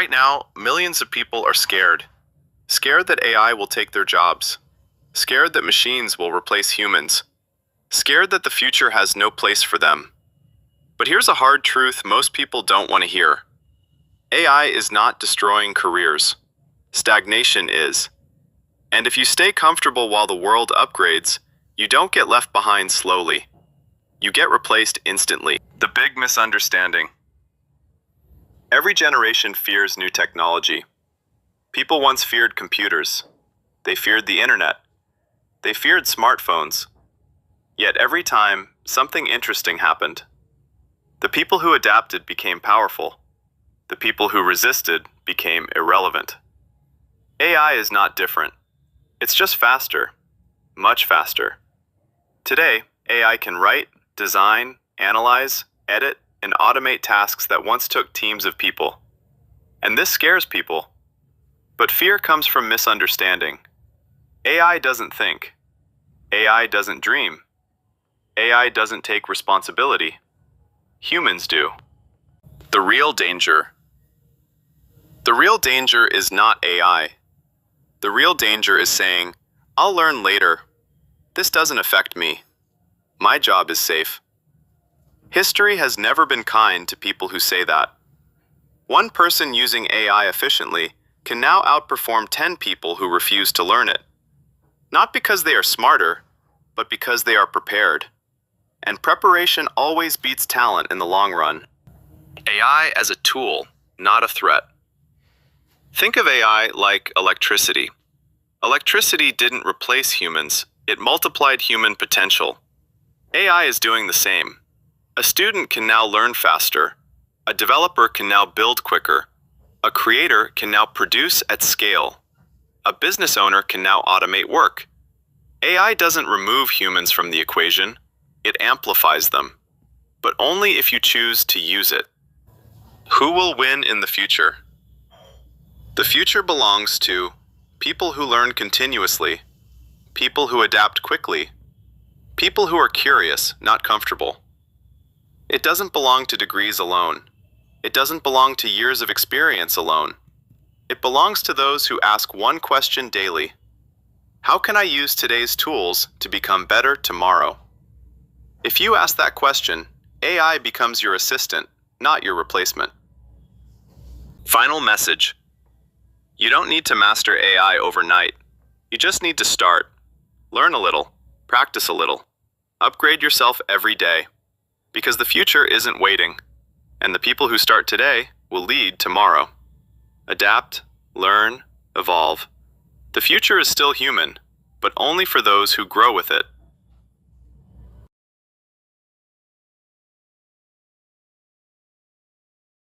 Right now, millions of people are scared. Scared that AI will take their jobs. Scared that machines will replace humans. Scared that the future has no place for them. But here's a hard truth most people don't want to hear. AI is not destroying careers. Stagnation is. And if you stay comfortable while the world upgrades, you don't get left behind slowly. You get replaced instantly. The big misunderstanding. Every generation fears new technology. People once feared computers. They feared the internet. They feared smartphones. Yet every time, something interesting happened. The people who adapted became powerful. The people who resisted became irrelevant. AI is not different. It's just faster. Much faster. Today, AI can write, design, analyze, edit, and automate tasks that once took teams of people. And this scares people. But fear comes from misunderstanding. AI doesn't think. AI doesn't dream. AI doesn't take responsibility. Humans do. The real danger. The real danger is not AI. The real danger is saying, "I'll learn later. This doesn't affect me. My job is safe." History has never been kind to people who say that. One person using AI efficiently can now outperform 10 people who refuse to learn it. Not because they are smarter, but because they are prepared. And preparation always beats talent in the long run. AI as a tool, not a threat. Think of AI like electricity. Electricity didn't replace humans, it multiplied human potential. AI is doing the same. A student can now learn faster. A developer can now build quicker. A creator can now produce at scale. A business owner can now automate work. AI doesn't remove humans from the equation, it amplifies them. But only if you choose to use it. Who will win in the future? The future belongs to people who learn continuously, people who adapt quickly, people who are curious, not comfortable. It doesn't belong to degrees alone. It doesn't belong to years of experience alone. It belongs to those who ask one question daily. How can I use today's tools to become better tomorrow? If you ask that question, AI becomes your assistant, not your replacement. Final message. You don't need to master AI overnight. You just need to start. Learn a little, practice a little, upgrade yourself every day. Because the future isn't waiting, and the people who start today will lead tomorrow. Adapt, learn, evolve. The future is still human, but only for those who grow with it.